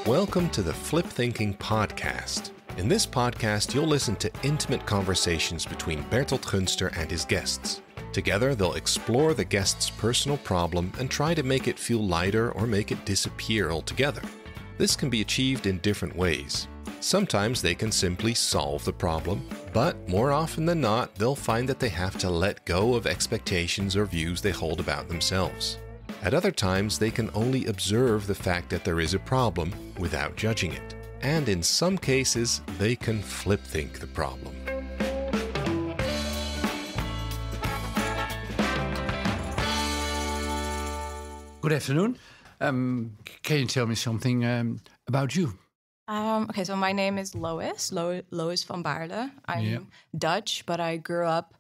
Welcome to the Flip Thinking Podcast. In this podcast, you'll listen to intimate conversations between Bertolt Gunster and his guests. Together, they'll explore the guest's personal problem and try to make it feel lighter or make it disappear altogether. This can be achieved in different ways. Sometimes they can simply solve the problem, but more often than not, they'll find that they have to let go of expectations or views they hold about themselves. At other times, they can only observe the fact that there is a problem without judging it. And in some cases, they can flip think the problem. Good afternoon. Can you tell me something about you? Okay, so my name is Lois, Lois van Baarle. I'm Dutch, but I grew up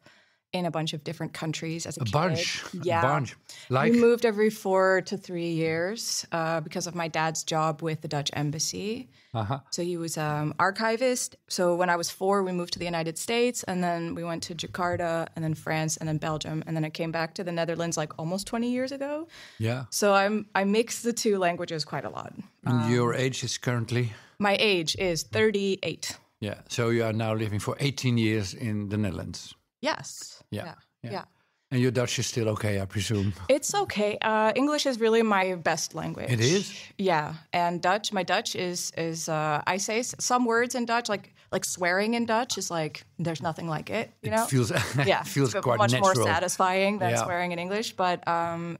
in a bunch of different countries as a kid. A bunch. Like? We moved every 4 to 3 years because of my dad's job with the Dutch embassy. Uh-huh. So he was archivist. So when I was 4, we moved to the United States, and then we went to Jakarta, and then France, and then Belgium, and then I came back to the Netherlands like almost 20 years ago. Yeah. So I mix the two languages quite a lot. And your age is currently? My age is 38. Yeah. So you are now living for 18 years in the Netherlands. Yes. Yeah. Yeah. And your Dutch is still okay, I presume? It's okay. English is really my best language. It is? Yeah. And my Dutch is I say some words in Dutch, like swearing in Dutch is like, there's nothing like it, you know? It feels, feels it's quite much natural. more satisfying than swearing in English. But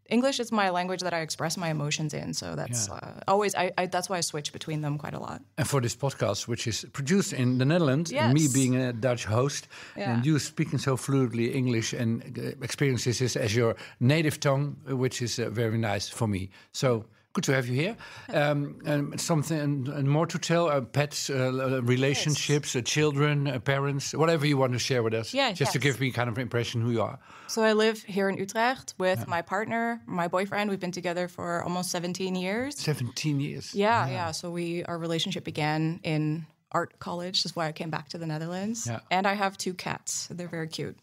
English is my language that I express my emotions in. So that's always, that's why I switch between them quite a lot. And for this podcast, which is produced in the Netherlands, and me being a Dutch host, and you speaking so fluently English and experiences this as your native tongue, which is very nice for me. So good to have you here. And something and more to tell, pets, relationships, children, parents, whatever you want to share with us. Just to give me kind of impression who you are. So I live here in Utrecht with my partner, my boyfriend. We've been together for almost 17 years. 17 years. Yeah. So our relationship began in art college. That's why I came back to the Netherlands. Yeah. And I have 2 cats. They're very cute.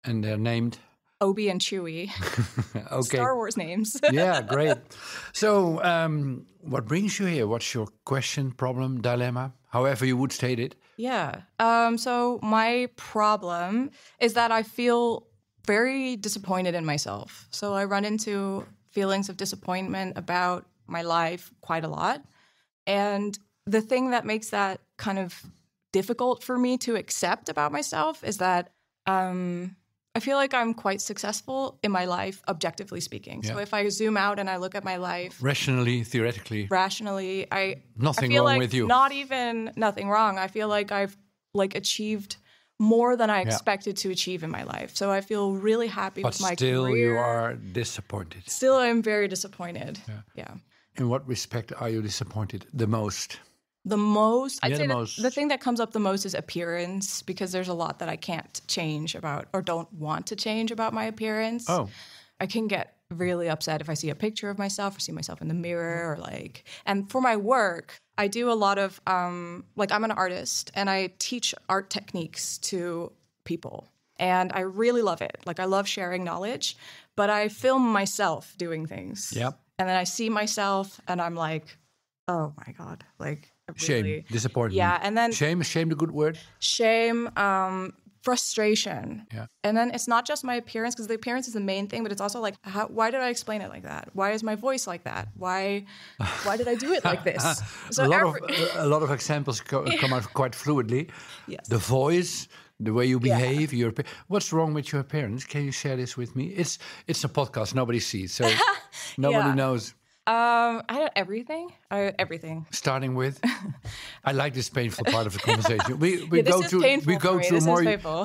And they're named? Obi and Chewie. Okay. Star Wars names. Yeah, great. So what brings you here? What's your question, problem, dilemma? However you would state it. Yeah. So my problem is that I feel very disappointed in myself. So I run into feelings of disappointment about my life quite a lot. And the thing that makes that kind of difficult for me to accept about myself is that I feel like I'm quite successful in my life, objectively speaking. Yeah. So if I zoom out and I look at my life... Rationally, theoretically. Nothing wrong like with you. Not even nothing wrong. I feel like I've achieved more than I expected to achieve in my life. So I feel really happy with my career. But still you are disappointed. Still I'm very disappointed. Yeah. In what respect are you disappointed the most? The most, I'd say most. The thing that comes up the most is appearance, because there's a lot that I can't change about or don't want to change about my appearance. Oh. I can get really upset if I see a picture of myself or see myself in the mirror and for my work, I do a lot of, I'm an artist and I teach art techniques to people and I really love it. I love sharing knowledge, but I film myself doing things. Yep. And then I see myself and I'm like, oh my God, really, shame, disappointment. Yeah, and then shame the good word? Shame, frustration. Yeah. And then it's not just my appearance, because the appearance is the main thing, but it's also why did I explain it like that? Why is my voice like that? Why did I do it like this? So a lot of examples come out quite fluidly. Yes. The voice, the way you behave, what's wrong with your appearance? Can you share this with me? It's a podcast, nobody sees, so nobody knows. Everything. Starting with, I like this painful part of the conversation. We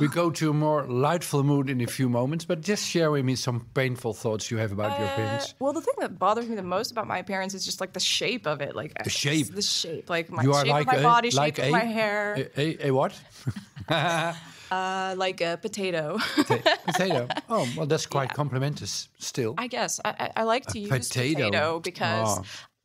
go to a more lightful mood in a few moments, but just share with me some painful thoughts you have about your appearance. Well, the thing that bothers me the most about my appeance is just the shape of it, the shape, my shape of my body, shape of my hair. A what? Like a potato. Potato. Oh, well, that's quite complimentous still. I guess. I like to use potato because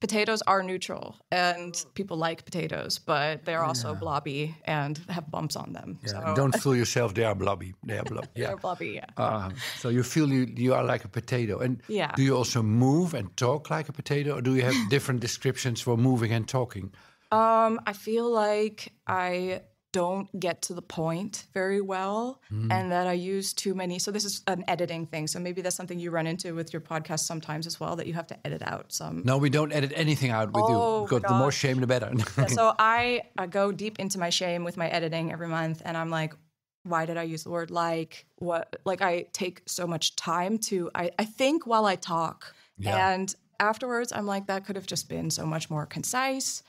potatoes are neutral, and people like potatoes, but they're also blobby and have bumps on them. Yeah. So Don't fool yourself; they are blobby. They are blobby. they're blobby. Yeah. So you feel you are like a potato, and do you also move and talk like a potato, or do you have different descriptions for moving and talking? I feel like I don't get to the point very well, and that I use too many. So this is an editing thing. So maybe that's something you run into with your podcast sometimes as well, that you have to edit out some. No, we don't edit anything out with you, because the more shame, the better. So I go deep into my shame with my editing every month, and I'm like, why did I use the word like? What? Like, I take so much time to, I think while I talk. Yeah. And afterwards, I'm like, that could have just been so much more concise.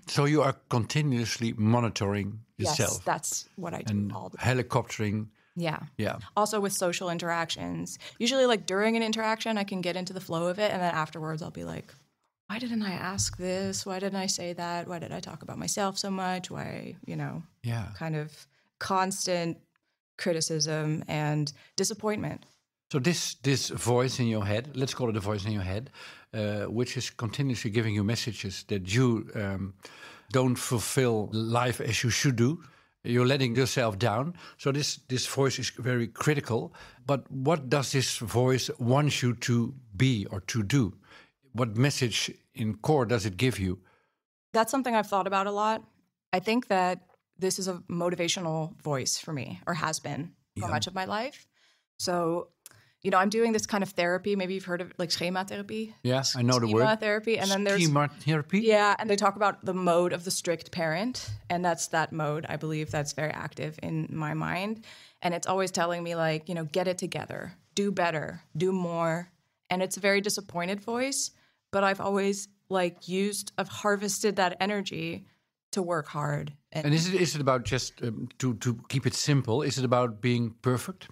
So you are continuously monitoring yourself. Yes, that's what I do and all the time. Helicoptering. Yeah. Also with social interactions. Usually, like, during an interaction, I can get into the flow of it. And then afterwards, I'll be like, why didn't I ask this? Why didn't I say that? Why did I talk about myself so much? Why, kind of constant criticism and disappointment. So this voice in your head, let's call it a voice in your head, which is continuously giving you messages that you don't fulfill life as you should do. You're letting yourself down. So this voice is very critical. But what does this voice want you to be or to do? What message in core does it give you? That's something I've thought about a lot. I think that this is a motivational voice for me, or has been for much of my life. So, I'm doing this kind of therapy. Maybe you've heard of, like, schema therapy. Yes, I know the word. Schema therapy. And then there's schema therapy? Yeah, and they talk about the mode of the strict parent. And that's that mode, I believe, that's very active in my mind. And it's always telling me, like, get it together, do better, do more. And it's a very disappointed voice. But I've always, I've harvested that energy to work hard. And is it about just, to keep it simple, is it about being perfect?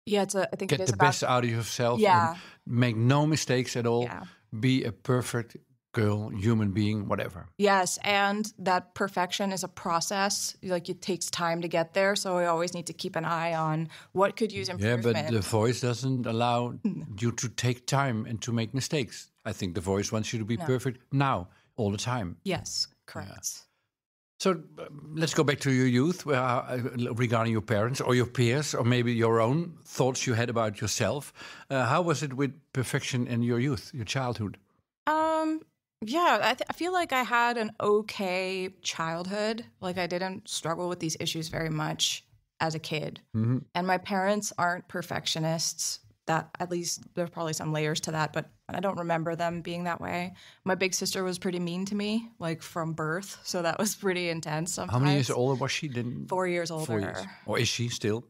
Yeah, I think get it is the best out of yourself. Yeah. And make no mistakes at all. Yeah. Be a perfect girl, human being, whatever. Yes, and that perfection is a process. Like, it takes time to get there, so we always need to keep an eye on what could use improvement. Yeah, but the voice doesn't allow you to take time and to make mistakes. I think the voice wants you to be perfect now, all the time. Yes, correct. Yeah. So let's go back to your youth, regarding your parents or your peers, or maybe your own thoughts you had about yourself. How was it with perfection in your youth, your childhood? Yeah, I feel like I had an okay childhood. Like, I didn't struggle with these issues very much as a kid. Mm-hmm. And my parents aren't perfectionists. That, at least, there's probably some layers to that, but I don't remember them being that way. My big sister was pretty mean to me, like, from birth, so that was pretty intense sometimes. How many years older was she than? 4 years older. 4 years. Or is she still?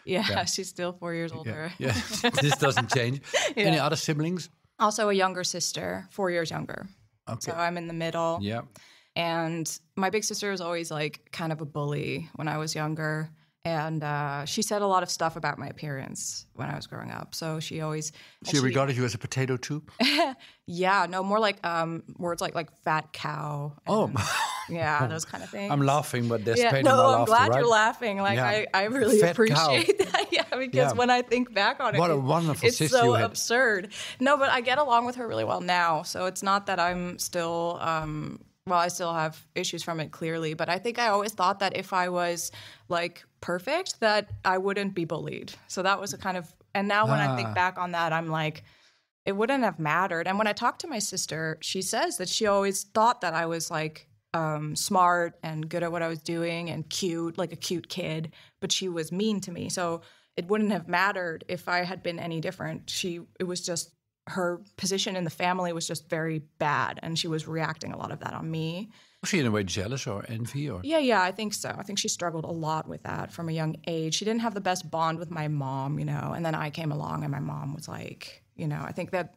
Yeah, she's still 4 years older. Yeah. This doesn't change. Yeah. Any other siblings? Also a younger sister, 4 years younger. Okay. So I'm in the middle. Yeah. And my big sister was always, like, kind of a bully when I was younger. And she said a lot of stuff about my appearance when I was growing up. So she always... She regarded you as a potato too? Yeah, no, more like words like fat cow. And, yeah, those kind of things. I'm laughing, but there's pain in my laughter, I'm glad right? you're laughing. Like, I really fat appreciate that. Yeah, because when I think back on it, what a wonderful sister it's so you had. absurd. No, but I get along with her really well now. So it's not that I'm still... well, I still have issues from it, clearly, but I think I always thought that if I was, like, perfect, that I wouldn't be bullied. So that was a kind of... And now when I think back on that, I'm like, it wouldn't have mattered. And when I talk to my sister, she says that she always thought that I was, like, smart and good at what I was doing and cute, like a cute kid, but she was mean to me. So it wouldn't have mattered if I had been any different. It was just... her position in the family was just very bad, and she was reacting a lot of that on me. Was she in a way jealous or envy? Or? Yeah, I think so. I think she struggled a lot with that from a young age. She didn't have the best bond with my mom, and then I came along and my mom was like, I think that,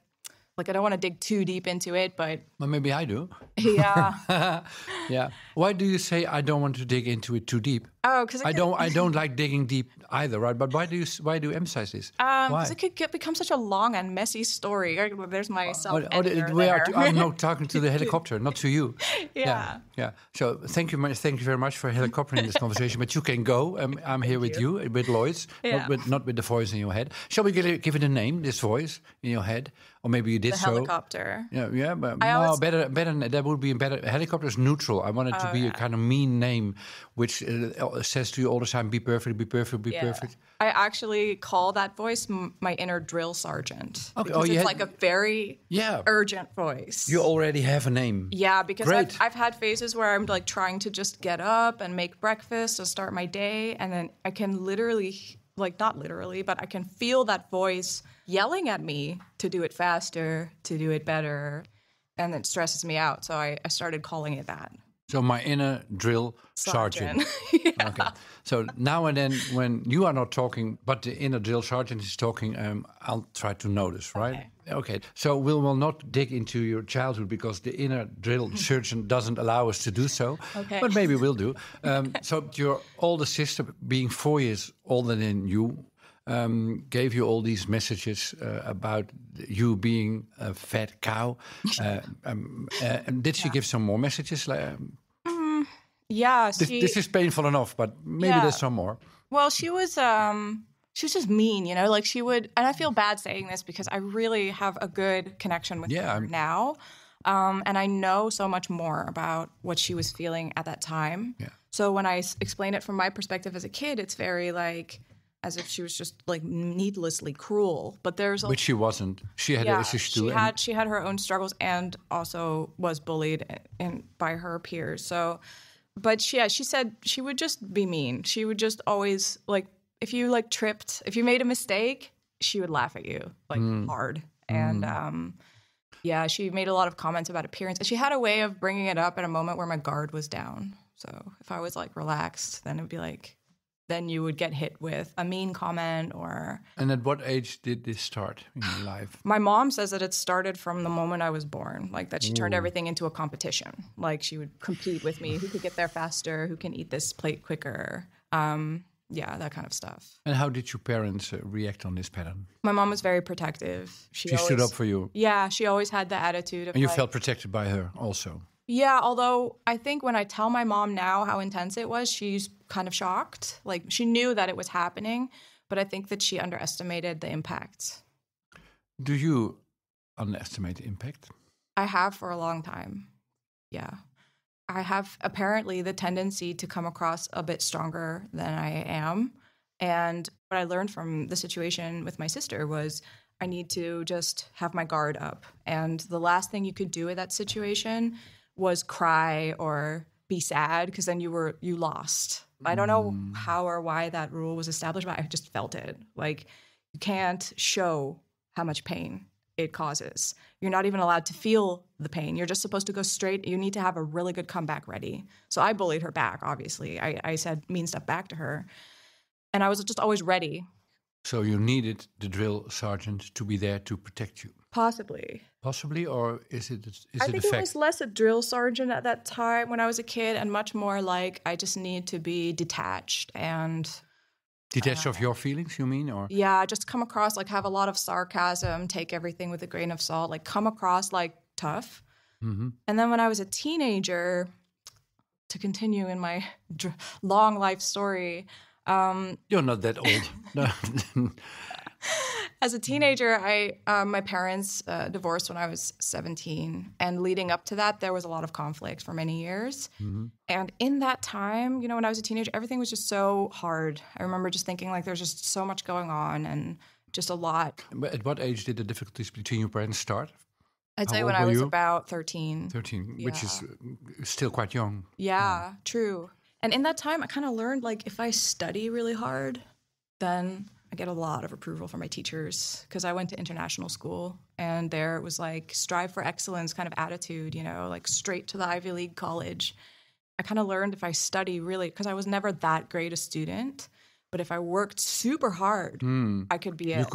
like, I don't want to dig too deep into it, but... Well, maybe I do. Yeah. Yeah. Why do you say I don't want to dig into it too deep? Oh, because I don't like digging deep either, right? But why do you emphasize this? Because it could become such a long and messy story. There's my self-editor there. I'm not talking to the helicopter, not to you. Yeah. So thank you very much for helicoptering this conversation. But you can go. I'm here with you, with Lois, not with the voice in your head. Shall we give it a name? This voice in your head, or maybe you did the so. Helicopter. Yeah. But no, better. That would be better. Helicopter is neutral. I want it to be a kind of mean name, which says to you all the time, "Be perfect, be perfect, be perfect." I actually call that voice my inner drill sergeant. Okay. Because it's like a very urgent voice. You already have a name. Yeah, because I've had phases where I'm like trying to just get up and make breakfast to start my day, and then I can literally, like not literally, but I can feel that voice yelling at me to do it faster, to do it better, and it stresses me out. So I started calling it that. So my inner drill sergeant. Yeah. Okay. So now and then, when you are not talking, but the inner drill sergeant is talking, I'll try to notice, right? Okay. So we will not dig into your childhood because the inner drill sergeant doesn't allow us to do so. Okay. But maybe we'll do. So your older sister, being 4 years older than you, gave you all these messages about you being a fat cow. And did she give some more messages? Yeah, this is painful enough, but maybe there's some more. Well, she was just mean, you know, like she would, and I feel bad saying this because I really have a good connection with her now. And I know so much more about what she was feeling at that time. Yeah. So when I explain it from my perspective as a kid, it's very like as if she was just like needlessly cruel. But there's which she wasn't. She had issues too. She had her own struggles and also was bullied by her peers. So. But she said she would just be mean. She would just always, like, if you, like, tripped, if you made a mistake, she would laugh at you, like, hard. And, she made a lot of comments about appearance. And she had a way of bringing it up at a moment where my guard was down. So if I was, like, relaxed, then it would be like, then you would get hit with a mean comment or... And at what age did this start in your life? My mom says that it started from the moment I was born, like that she turned everything into a competition. Like she would compete with me, who could get there faster, who can eat this plate quicker, that kind of stuff. And how did your parents react on this pattern? My mom was very protective. She always, stood up for you? Yeah, she always had the attitude of And you felt protected by her also? Yeah, although I think when I tell my mom now how intense it was, she's kind of shocked. Like, she knew that it was happening, but I think that she underestimated the impact. Do you underestimate the impact? I have for a long time, yeah. I have apparently the tendency to come across a bit stronger than I am. And what I learned from the situation with my sister was I need to just have my guard up. And the last thing you could do in that situation was cry or be sad, because then you lost. I don't know how or why that rule was established, but I just felt it. Like, you can't show how much pain it causes. You're not even allowed to feel the pain. You're just supposed to go straight. You need to have a really good comeback ready. So I bullied her back, obviously. I said mean stuff back to her. And I was just always ready. So you needed the drill sergeant to be there to protect you? Possibly. Possibly, or is it I think it was less a drill sergeant at that time when I was a kid and much more like I just need to be detached and... Detached of your feelings, you mean? Or yeah, just come across, like have a lot of sarcasm, take everything with a grain of salt, like come across like tough. Mm-hmm. And then when I was a teenager, to continue in my long life story... You're not that old. No. As a teenager, my parents divorced when I was 17. And leading up to that, there was a lot of conflict for many years. Mm-hmm. And in that time, you know, when I was a teenager, everything was just so hard. I remember just thinking like there's just so much going on and just a lot. But at what age did the difficulties between your parents start? I'd say when I was about 13. 13, yeah. Which is still quite young. Yeah, true. And in that time, I kind of learned, like, if I study really hard, then I get a lot of approval from my teachers, because I went to international school, and there it was, like, strive for excellence kind of attitude, you know, like straight to the Ivy League college. I kind of learned if I study really, because I was never that great a student, but if I worked super hard, I could be an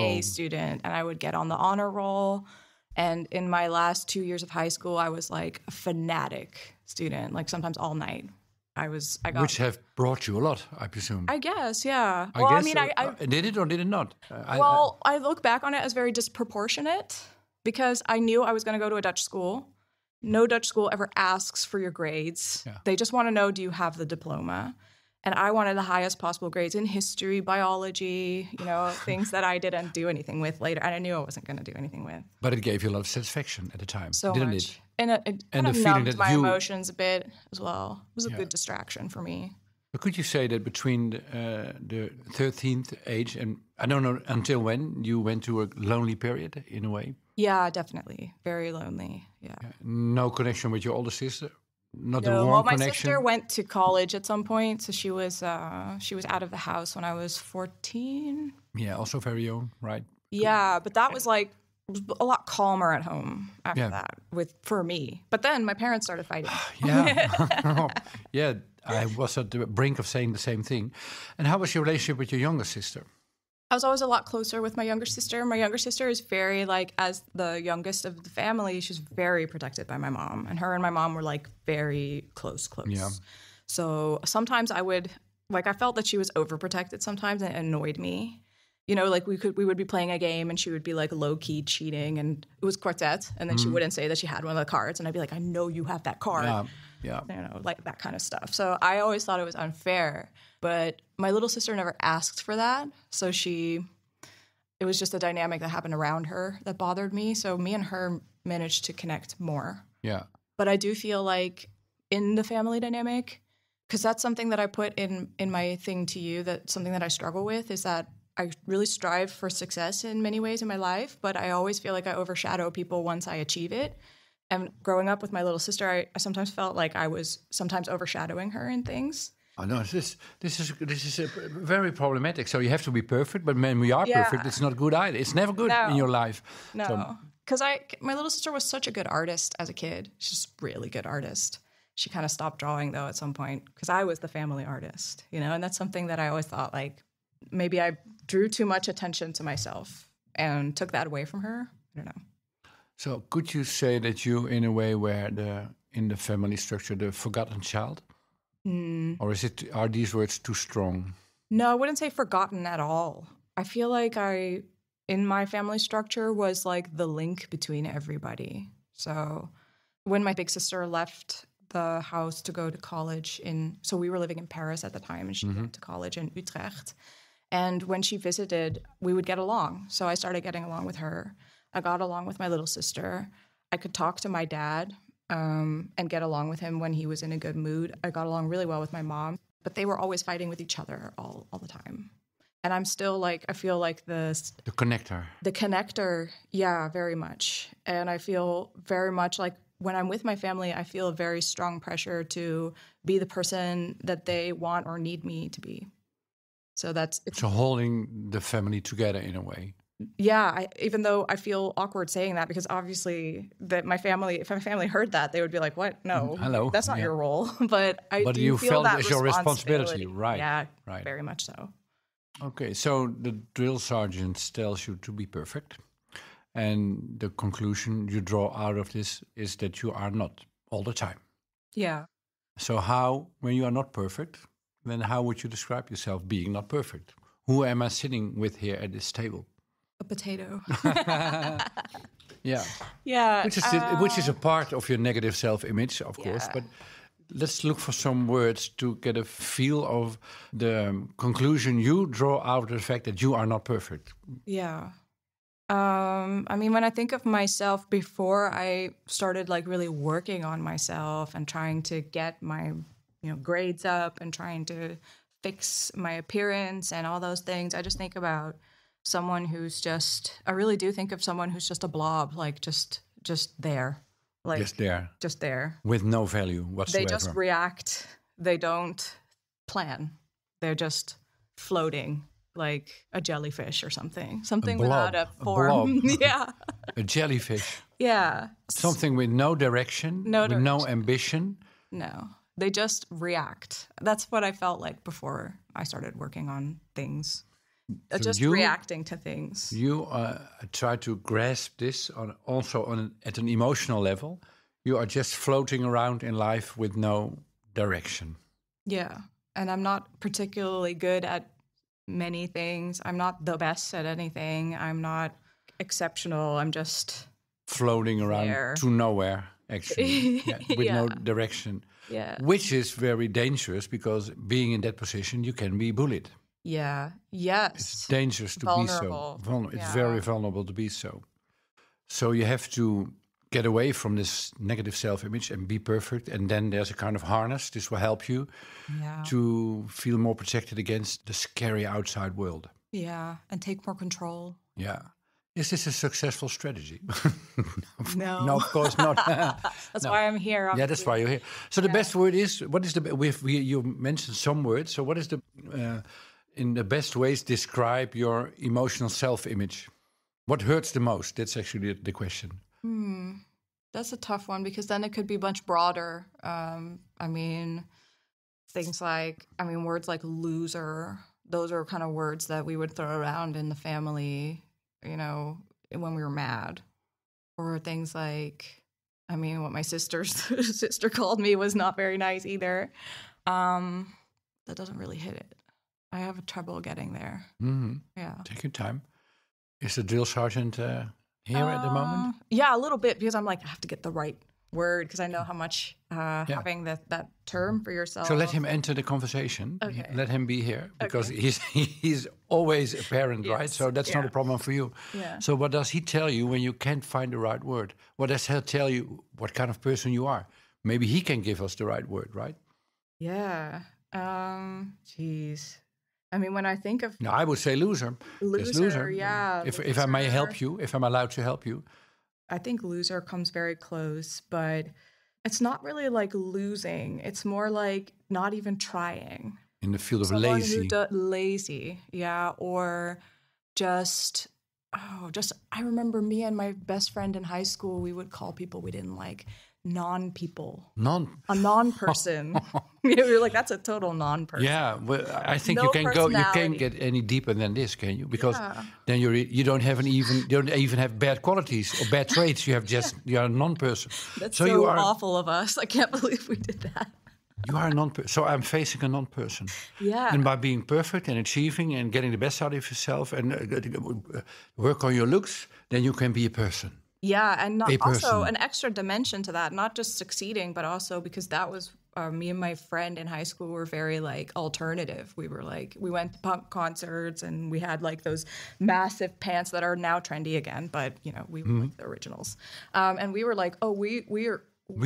A student, and I would get on the honor roll. And in my last 2 years of high school, I was, like, a fanatic student, like sometimes all night. Which have brought you a lot, I presume. I guess, yeah. I did it or did it not? I look back on it as very disproportionate because I knew I was going to go to a Dutch school. No Dutch school ever asks for your grades. Yeah. They just want to know, do you have the diploma? And I wanted the highest possible grades in history, biology, things that I didn't do anything with later. And I knew I wasn't going to do anything with. But it gave you a lot of satisfaction at the time, didn't it? And it kind of numbed my emotions a bit as well. It was a good distraction for me. But could you say that between the 13th age and, I don't know, until when, you went to a lonely period in a way? Yeah, definitely. Very lonely, yeah. No connection with your older sister? Not a warm well, my connection? sister went to college at some point, so she was out of the house when I was 14. Yeah, also very young, right? Yeah, but that was like a lot calmer at home after that for me. But then my parents started fighting. Yeah, I was at the brink of saying the same thing. And how was your relationship with your younger sister? I was always a lot closer with my younger sister. My younger sister is very, as the youngest of the family, she's very protected by my mom. And her and my mom were, very close. Yeah. So sometimes I felt that she was overprotected sometimes, and it annoyed me. We would be playing a game and she would be low-key cheating, and it was quartet, and then she wouldn't say that she had one of the cards, and I'd be like, I know you have that card. Yeah. That kind of stuff. So I always thought it was unfair, but my little sister never asked for that. So it was just a dynamic that happened around her that bothered me. So me and her managed to connect more. Yeah. But I do feel like in the family dynamic, because that's something that I put in my thing to you, that something that I struggle with is that I really strive for success in many ways in my life, but I always feel like I overshadow people once I achieve it. And growing up with my little sister, I sometimes felt like I was sometimes overshadowing her in things. Oh no, this is very problematic. So you have to be perfect, but when we are perfect, it's not good either. It's never good in your life. No, because my little sister was such a good artist as a kid. She's a really good artist. She kind of stopped drawing though at some point because I was the family artist, and that's something that I always thought maybe I drew too much attention to myself and took that away from her. I don't know. So could you say that you, in a way, were in the family structure, the forgotten child? Or are these words too strong? No, I wouldn't say forgotten at all. I feel like in my family structure, was the link between everybody. So when my big sister left the house to go to college so we were living in Paris at the time, and she went to college in Utrecht. And when she visited, we would get along. So I started getting along with her. I got along with my little sister. I could talk to my dad and get along with him when he was in a good mood. I got along really well with my mom, but they were always fighting with each other all the time. And I'm still I feel like the connector. The connector, yeah, very much. And I feel very much like when I'm with my family, I feel a very strong pressure to be the person that they want or need me to be. So it's holding the family together in a way. Yeah, even though I feel awkward saying that, because obviously if my family heard that, they would be like, "What? No, hello, that's not your role." But you feel felt that as your responsibility, right? Yeah, right, very much so. Okay, so the drill sergeant tells you to be perfect, and the conclusion you draw out of this is that you are not all the time. Yeah. So when you are not perfect, then how would you describe yourself being not perfect? Who am I sitting with here at this table? A potato. Yeah. Yeah. Which is a part of your negative self-image, of course. But let's look for some words to get a feel of the conclusion you draw out of the fact that you are not perfect. Yeah. When I think of myself before I started really working on myself and trying to get my grades up and trying to fix my appearance and all those things, I just think about someone who's I really do think of someone who's just a blob, just there. Just there. With no value whatsoever. They just react. They don't plan. They're just floating like a jellyfish or something. Something without a form. Yeah. A jellyfish. Yeah. Something with no direction, with no ambition. No. They just react. That's what I felt like before I started working on things. So just reacting to things. You try to grasp this at an emotional level. You are just floating around in life with no direction. Yeah. And I'm not particularly good at many things. I'm not the best at anything. I'm not exceptional. I'm just floating around there. To nowhere, actually, with no direction. Yeah. Which is very dangerous, because being in that position, you can be bullied. Yeah. Yes. It's dangerous to vulnerable. be so. It's very vulnerable to be so. So you have to get away from this negative self-image and be perfect. And then there's a kind of harness. This will help you to feel more protected against the scary outside world. Yeah, and take more control. Yeah. Is this a successful strategy? No. No, of course not. That's why I'm here. Obviously. Yeah, that's why you're here. So the best word is, what is you mentioned some words. So what is in the best ways describe your emotional self-image? What hurts the most? That's actually the question. That's a tough one, because then it could be much broader. Things like, words like loser, those are kind of words that we would throw around in the family, when we were mad. Or things like, what my sister called me was not very nice either. That doesn't really hit it. I have trouble getting there. Mm-hmm. Yeah. Take your time. Is the drill sergeant here at the moment? Yeah, a little bit, because I'm like, I have to get the right word, because I know how much having that term for yourself. So let him enter the conversation. Okay. Let him be here, because he's always a parent, right? So that's not a problem for you. Yeah. So what does he tell you when you can't find the right word? What does he tell you what kind of person you are? Maybe he can give us the right word, right? Yeah. When I think of... No, I would say loser. Loser, yeah. If I may help you, if I'm allowed to help you. I think loser comes very close, but it's not really like losing. It's more like not even trying. In the field of Someone lazy. Lazy, yeah. Or just, I remember me and my best friend in high school, we would call people we didn't like non-people. A non-person. We were like, that's a total non-person. Yeah, well, I think you can't get any deeper than this, can you? Because then you don't even have bad qualities or bad traits. You're a non-person. That's so you are awful of us. I can't believe we did that. You are a non-person. So I'm facing a non-person. Yeah. And by being perfect and achieving and getting the best out of yourself and work on your looks, then you can be a person. Yeah, and also an extra dimension to that, not just succeeding, but also because that was me and my friend in high school were very like alternative. We were like, we went to punk concerts and we had like those massive pants that are now trendy again, but we were like the originals. And we were like, oh, we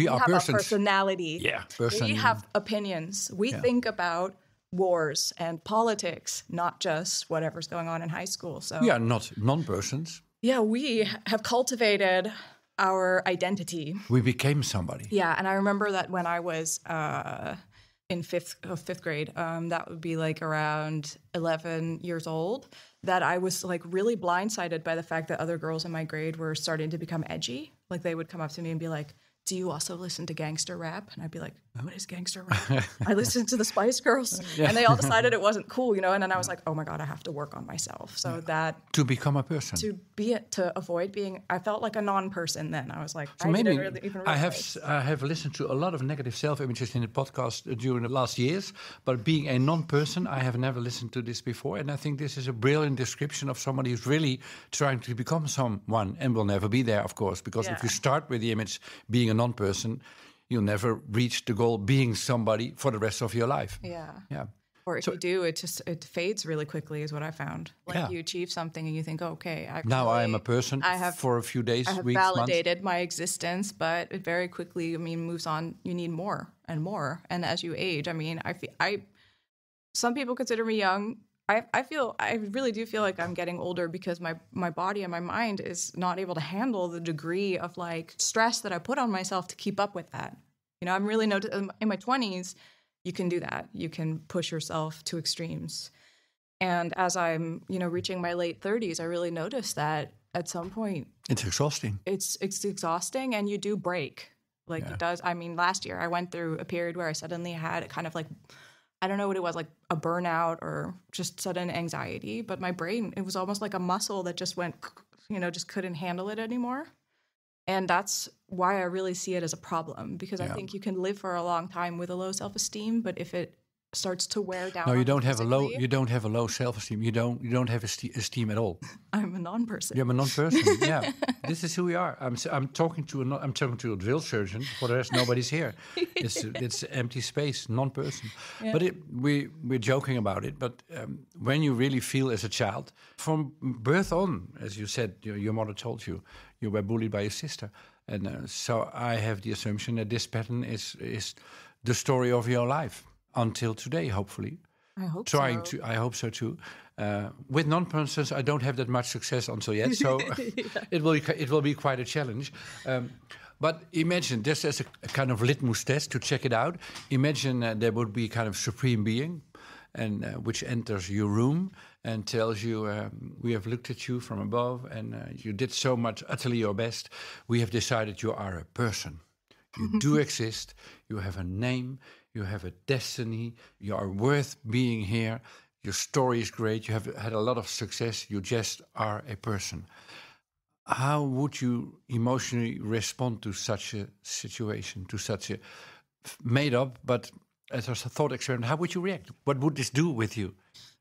have persons. a personality. Yeah, we have opinions. We think about wars and politics, not just whatever's going on in high school. So we are not non-persons. Yeah, we have cultivated our identity. We became somebody. Yeah, and I remember that when I was in fifth grade, that would be like around 11 years old, that I was like really blindsided by the fact that other girls in my grade were starting to become edgy. Like they would come up to me and be like, do you also listen to gangster rap? And I'd be like, what is gangster rap? I listen to the Spice Girls. Yeah. And they all decided it wasn't cool, and then I was like, oh my God, I have to work on myself. So that... To become a person. To avoid being... I felt like a non-person then. I was like, so maybe I have listened to a lot of negative self-images in the podcast during the last years, but being a non-person, I have never listened to this before. And I think this is a brilliant description of somebody who's really trying to become someone and will never be there, of course, because if you start with the image being a non-person, you'll never reach the goal being somebody for the rest of your life. Yeah. Or if you do, it fades really quickly, is what I found. Like you achieve something and you think, okay, now I am a person for a few days, weeks, validated months. My existence, but it very quickly, moves on. You need more and more. And as you age, some people consider me young. I really do feel like I'm getting older because my body and my mind is not able to handle the degree of like stress that I put on myself to keep up with that. I'm really in my 20s, you can do that. You can push yourself to extremes. And as I'm, reaching my late 30s, I really noticed that at some point it's exhausting. It's exhausting, and you do break. It does. Last year I went through a period where I suddenly had kind of like, I don't know what it was, like a burnout or just sudden anxiety. But my brain, it was almost like a muscle that just went, just couldn't handle it anymore. And that's why I really see it as a problem, because I think you can live for a long time with a low self-esteem. But if it starts to wear down. No, you don't have a low. You don't have a low self-esteem. You don't have esteem at all. I'm a non-person. You're a non-person. Yeah, this is who we are. I'm talking to a drill surgeon. For the rest, nobody's here. It's empty space, non-person. Yeah. But we're joking about it. But when you really feel as a child, from birth on, as you said, your mother told you, you were bullied by your sister, and so I have the assumption that this pattern is the story of your life. Until today, hopefully. I hope I hope so too. With non-persons, I don't have that much success until yet, so it will be quite a challenge. But imagine, just as a kind of litmus test to check it out, imagine there would be a kind of supreme being, and which enters your room and tells you, we have looked at you from above, and you did so much, utterly your best. We have decided you are a person. You do exist. You have a name. You have a destiny. You are worth being here. Your story is great. You have had a lot of success. You just are a person. How would you emotionally respond to such a situation, to such a made up, but as a thought experiment, how would you react? What would this do with you?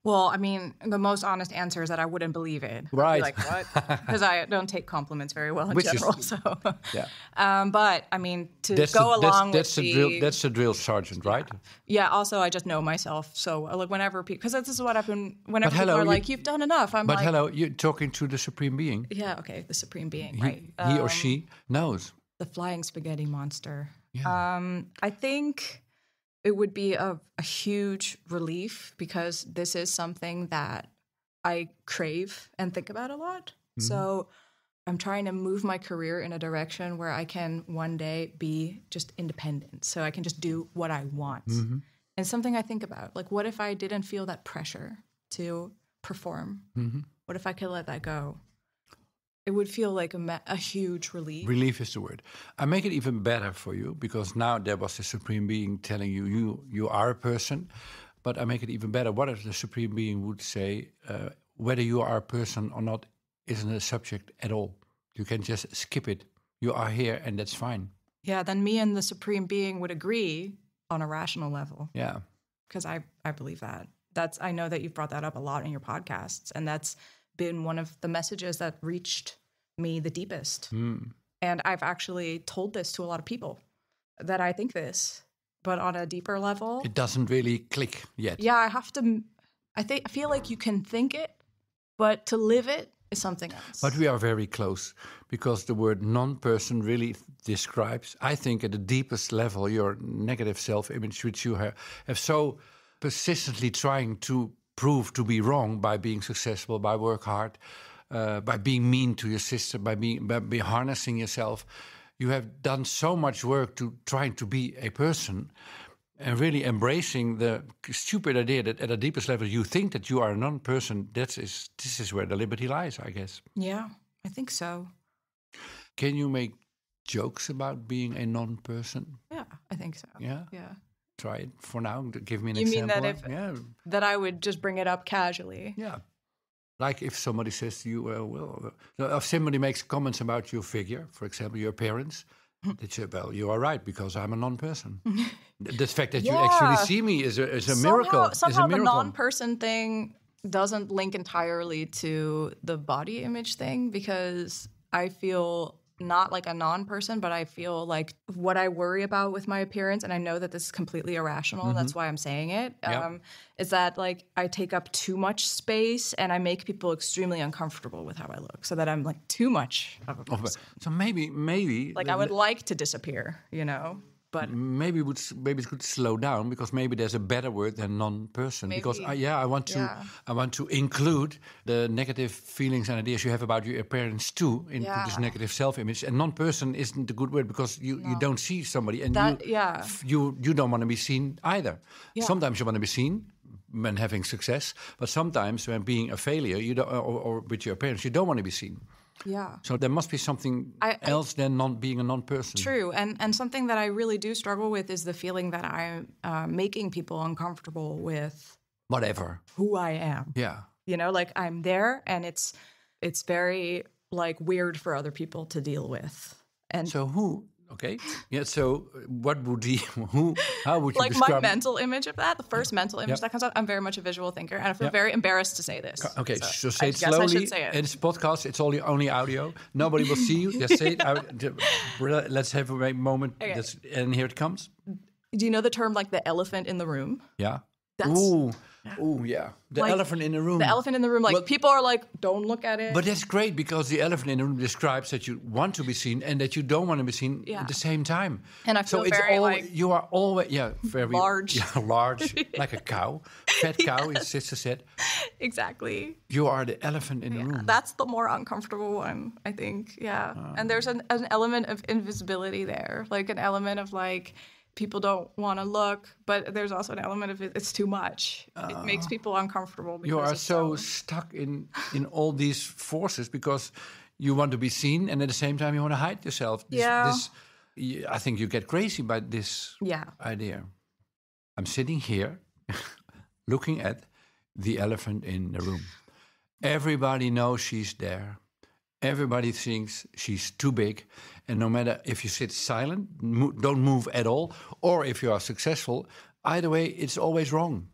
Well, I mean, the most honest answer is that I wouldn't believe it. Right. I'd be like, what? Because I don't take compliments very well in general. Yeah. But, I mean, go along with that's the drill sergeant, right? Yeah, also, I just know myself. So, like, whenever people... Because this is what happened whenever people are like, you've done enough. I'm like... But you're talking to the supreme being. Yeah, okay, the supreme being, right. He or she knows. The flying spaghetti monster. Yeah. I think... it would be a huge relief because this is something that I crave and think about a lot. Mm-hmm. So I'm trying to move my career in a direction where I can one day be just independent. So I can just do what I want. Mm-hmm. And something I think about, like, what if I didn't feel that pressure to perform? Mm-hmm. What if I could let that go? It would feel like a huge relief. Relief is the word. I make it even better for you because now there was the Supreme Being telling you are a person. But I make it even better. What if the Supreme Being would say, whether you are a person or not isn't a subject at all. You can just skip it. You are here and that's fine. Yeah, then me and the Supreme Being would agree on a rational level. Yeah. Because I believe that. I know that you've brought that up a lot in your podcasts, and that's been one of the messages that reached me the deepest. And I've actually told this to a lot of people, that I think this, but on a deeper level. It doesn't really click yet. Yeah, I feel like you can think it, but to live it is something else. But we are very close, because the word non-person really describes, I think, at the deepest level, your negative self-image, which you have so persistently trying to prove to be wrong by being successful, by work hard, by being mean to your sister, by harnessing yourself. You have done so much work to trying to be a person and really embracing the stupid idea that at the deepest level you think that you are a non-person. This is where the liberty lies, I guess. Yeah, I think so. Can you make jokes about being a non-person? Yeah, I think so. Yeah? Yeah. Try it for now. Give me an example. You mean that I would just bring it up casually? Yeah. Like if somebody says to you, if somebody makes comments about your figure, for example, your appearance, they say, well, you are right, because I'm a non-person. The fact that you actually see me is a miracle. Somehow the non-person thing doesn't link entirely to the body image thing, because I feel not like a non-person, but I feel like what I worry about with my appearance, and I know that this is completely irrational, and that's why I'm saying it, is that like I take up too much space and I make people extremely uncomfortable with how I look, so that I'm like too much of a person. So maybe like I would like to disappear, you know. But maybe it could slow down, because maybe there's a better word than non-person. Maybe. Because I want to include the negative feelings and ideas you have about your appearance too into this negative self-image. And non-person isn't a good word, because you don't see somebody, and you don't want to be seen either. Yeah. Sometimes you want to be seen when having success, but sometimes when being a failure, you don't, or with your appearance, you don't want to be seen. Yeah. So there must be something else than being a non-person. True. And something that I really do struggle with is the feeling that I'm making people uncomfortable with whatever who I am. Yeah. You know, like I'm there, and it's very like weird for other people to deal with. And so who Okay. Yeah. So, what would how would you like describe? My mental image of that? The first mental image that comes out. I'm very much a visual thinker, and I feel very embarrassed to say this. Okay. So say it I guess slowly. I should say it. It's podcast. It's only audio. Nobody will see you. Just say it. Let's have a moment. Okay. And here it comes. Do you know the term like the elephant in the room? Yeah. That's Yeah. The like, elephant in the room. The elephant in the room. Like, well, people are like, don't look at it. But that's great because the elephant in the room describes that you want to be seen and that you don't want to be seen at the same time. And I feel very you are always very large. Yeah, large, like a cow, fat cow. His sister said. Exactly. You are the elephant in the room. That's the more uncomfortable one, I think. Yeah. And there's an element of invisibility there, like an element of like, people don't want to look, but there's also an element of it's too much. It makes people uncomfortable. You are so stuck in all these forces because you want to be seen, and at the same time you want to hide yourself. I think you get crazy by this idea. I'm sitting here looking at the elephant in the room. Everybody knows she's there. Everybody thinks she's too big. And no matter if you sit silent, don't move at all, or if you are successful, either way, it's always wrong.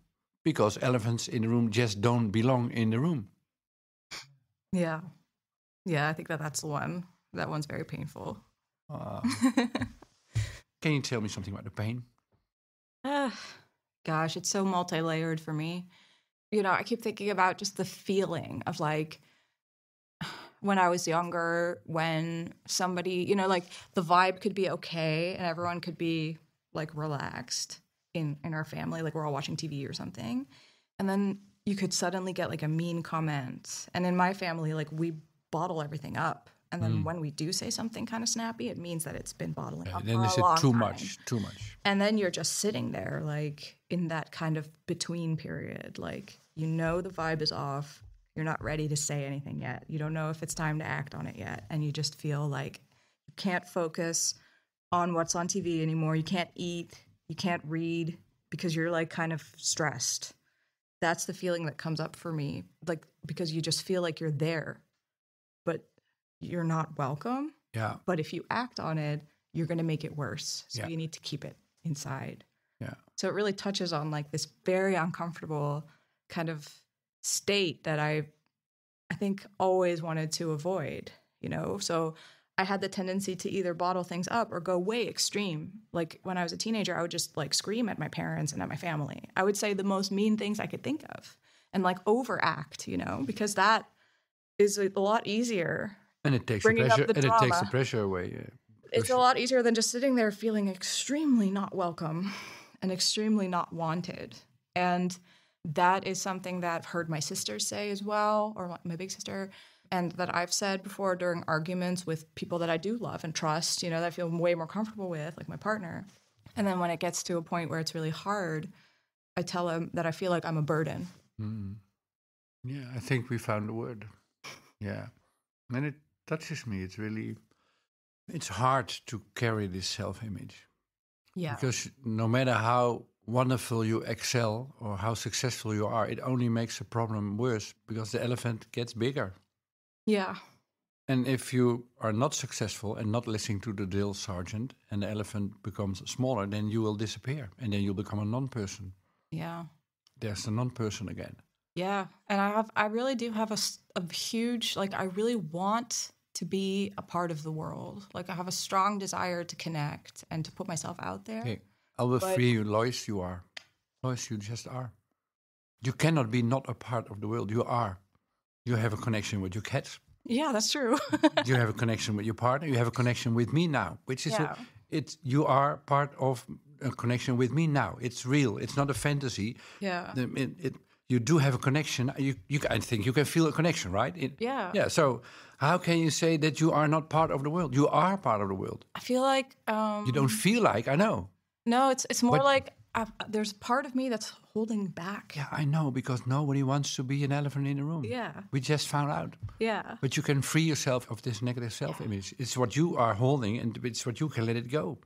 Because elephants in the room just don't belong in the room. Yeah. Yeah, I think that's the one. That one's very painful. Can you tell me something about the pain? Gosh, it's so multi-layered for me. You know, I keep thinking about just the feeling of like, when I was younger, when somebody, you know, like the vibe could be okay and everyone could be like relaxed in our family, like we're all watching TV or something. And then you could suddenly get like a mean comment. And in my family, like we bottle everything up. And then when we do say something kind of snappy, it means that it's been bottling up. Then is it too much? And then you're just sitting there like in that kind of between period. Like, you know, the vibe is off. You're not ready to say anything yet. You don't know if it's time to act on it yet. And you just feel like you can't focus on what's on TV anymore. You can't eat. You can't read because you're like kind of stressed. That's the feeling that comes up for me. Like, because you just feel like you're there, but you're not welcome. Yeah. But if you act on it, you're going to make it worse. So you need to keep it inside. Yeah. So it really touches on like this very uncomfortable kind of state that I think always wanted to avoid, you know? So I had the tendency to either bottle things up or go way extreme. Like when I was a teenager, I would just like scream at my parents and at my family. I would say the most mean things I could think of and like overact, you know, because that is a lot easier. And it takes the pressure. And it takes the pressure away. Yeah. It's a lot easier than just sitting there feeling extremely not welcome and extremely not wanted. And that is something that I've heard my sisters say as well, or my big sister, and that I've said before during arguments with people that I do love and trust, you know, that I feel way more comfortable with, like my partner. And then when it gets to a point where it's really hard, I tell them that I feel like I'm a burden. Mm. Yeah, I think we found the word. Yeah. And it touches me. It's hard to carry this self-image. Yeah. Because no matter how wonderful you excel or how successful you are, it only makes the problem worse because the elephant gets bigger. Yeah. And if you are not successful and not listening to the drill sergeant and the elephant becomes smaller, then you will disappear and then you'll become a non-person. Yeah. There's the non-person again. Yeah. And I really do have a huge, like, I really want to be a part of the world. Like, I have a strong desire to connect and to put myself out there. Okay. I will free you, Lois. You are. Lois, you just are. You cannot be not a part of the world. You are. You have a connection with your cat. Yeah, that's true. You have a connection with your partner. You have a connection with me now, which is you are part of a connection with me now. It's real. It's not a fantasy. Yeah. You do have a connection. I think you can feel a connection, right? Yeah. Yeah. So how can you say that you are not part of the world? You are part of the world. I feel like you don't feel like. I know. No, it's more like there's part of me that's holding back. Yeah, I know, because nobody wants to be an elephant in the room. Yeah. We just found out. Yeah. But you can free yourself of this negative self-image. It's what you are holding, and it's what you can let it go.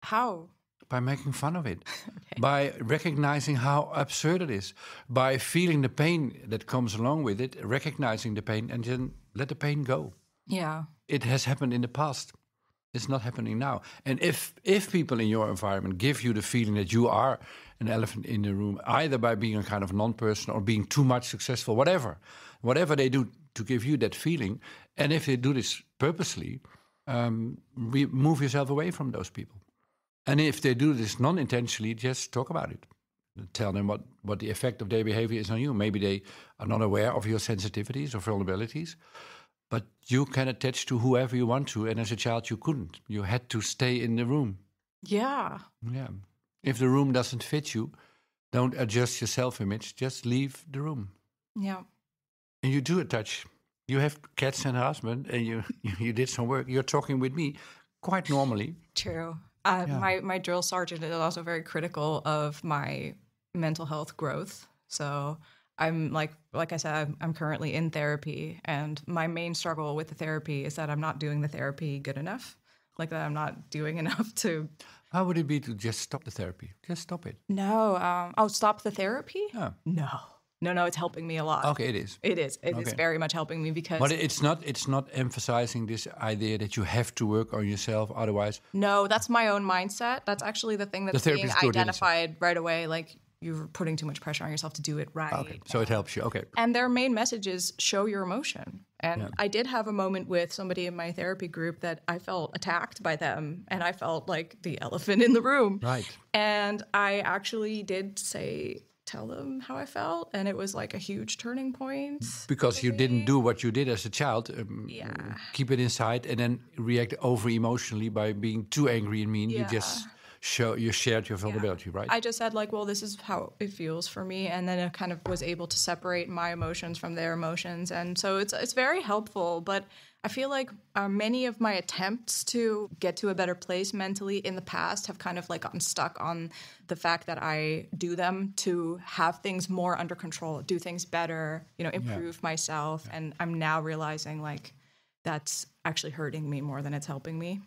How? By making fun of it. Okay. By recognizing how absurd it is. By feeling the pain that comes along with it, recognizing the pain, and then let the pain go. Yeah. It has happened in the past. It's not happening now. And if people in your environment give you the feeling that you are an elephant in the room, either by being a kind of non-person or being too much successful, whatever they do to give you that feeling, and if they do this purposely, move yourself away from those people. And if they do this non-intentionally, just talk about it. Tell them what the effect of their behavior is on you. Maybe they are not aware of your sensitivities or vulnerabilities, but you can attach to whoever you want to, and as a child you couldn't. You had to stay in the room. Yeah. Yeah. If the room doesn't fit you, don't adjust your self-image, just leave the room. Yeah. And you do attach. You have cats and a husband, and you did some work. You're talking with me quite normally. True. My drill sergeant is also very critical of my mental health growth. So I'm like I said, I'm currently in therapy, and my main struggle with the therapy is that I'm not doing the therapy good enough. Like that I'm not doing enough to... How would it be to just stop the therapy? Just stop it. No. Stop the therapy? Yeah. No, it's helping me a lot. Okay, it is. It is. It is very much helping me because... But it's not emphasizing this idea that you have to work on yourself, otherwise... No, that's my own mindset. That's actually the thing that's being identified right away. Like, you're putting too much pressure on yourself to do it right. Okay, so it helps you. Okay. And their main message is show your emotion. And I did have a moment with somebody in my therapy group that I felt attacked by them, and I felt like the elephant in the room. Right. And I actually did tell them how I felt, and it was like a huge turning point. Because you didn't do what you did as a child. Keep it inside and then react over emotionally by being too angry and mean. Yeah. You just shared your vulnerability, right? I just said like, well, this is how it feels for me, and then I kind of was able to separate my emotions from their emotions, and so it's very helpful. But I feel like many of my attempts to get to a better place mentally in the past have kind of like gotten stuck on the fact that I do them to have things more under control, do things better, improve myself. Yeah. And I'm now realizing like that's actually hurting me more than it's helping me.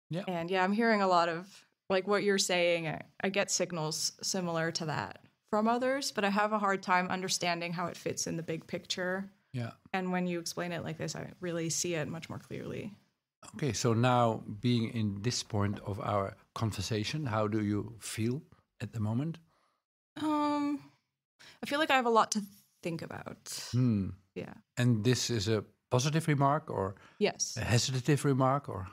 Yeah. And I'm hearing a lot of like what you're saying. I get signals similar to that from others, but I have a hard time understanding how it fits in the big picture. Yeah. And when you explain it like this, I really see it much more clearly. Okay, so now being in this point of our conversation, how do you feel at the moment? I feel like I have a lot to think about. Yeah. And this is a positive remark or yes, a hesitative remark or?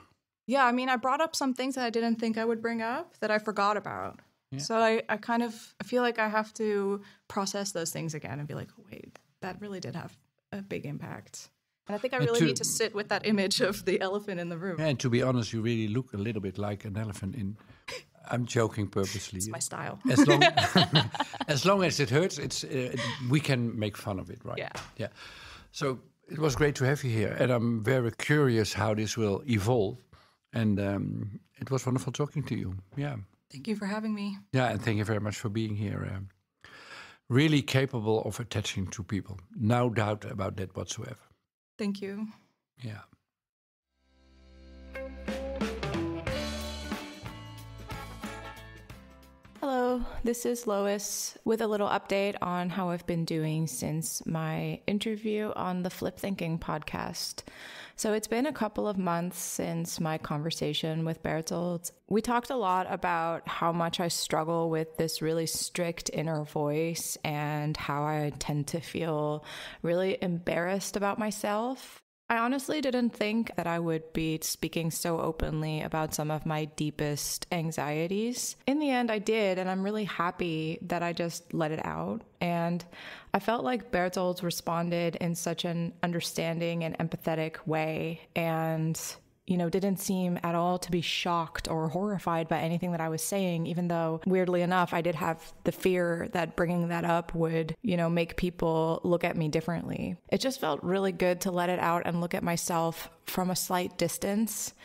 Yeah, I mean, I brought up some things that I didn't think I would bring up that I forgot about. Yeah. So I feel like I have to process those things again and be like, wait, that really did have a big impact. And I think I really need to sit with that image of the elephant in the room. And to be honest, you really look a little bit like an elephant in... I'm joking purposely. It's my style. As long as it hurts, we can make fun of it, right? Yeah. So it was great to have you here. And I'm very curious how this will evolve. And it was wonderful talking to you. Yeah. Thank you for having me. Yeah, and thank you very much for being here. Really capable of attaching to people. No doubt about that whatsoever. Thank you. Yeah. Hello, this is Lois with a little update on how I've been doing since my interview on the Flip Thinking podcast. So it's been a couple of months since my conversation with Bertolt. We talked a lot about how much I struggle with this really strict inner voice and how I tend to feel really embarrassed about myself. I honestly didn't think that I would be speaking so openly about some of my deepest anxieties. In the end, I did, and I'm really happy that I just let it out. And I felt like Bertolt responded in such an understanding and empathetic way, and didn't seem at all to be shocked or horrified by anything that I was saying, even though, weirdly enough, I did have the fear that bringing that up would, make people look at me differently. It just felt really good to let it out and look at myself from a slight distance.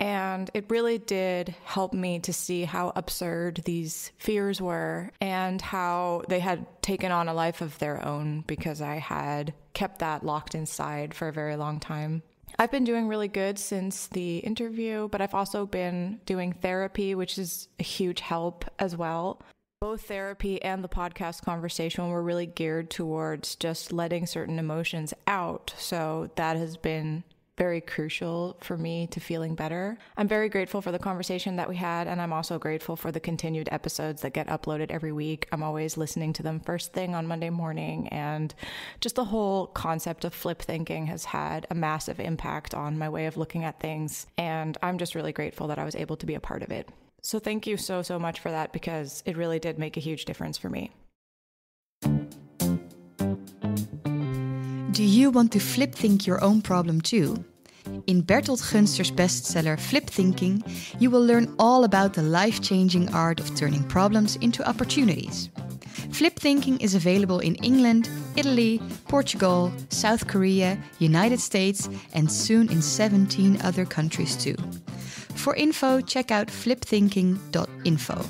And it really did help me to see how absurd these fears were and how they had taken on a life of their own because I had kept that locked inside for a very long time. I've been doing really good since the interview, but I've also been doing therapy, which is a huge help as well. Both therapy and the podcast conversation were really geared towards just letting certain emotions out. So that has been very crucial for me to feeling better. I'm very grateful for the conversation that we had, and I'm also grateful for the continued episodes that get uploaded every week. I'm always listening to them first thing on Monday morning, and just the whole concept of flip thinking has had a massive impact on my way of looking at things, and I'm just really grateful that I was able to be a part of it. So thank you so much for that, because it really did make a huge difference for me. Do you want to flip think your own problem too? In Bertolt Gunster's bestseller Flip Thinking, you will learn all about the life-changing art of turning problems into opportunities. Flip Thinking is available in England, Italy, Portugal, South Korea, United States, and soon in 17 other countries too. For info, check out flipthinking.info.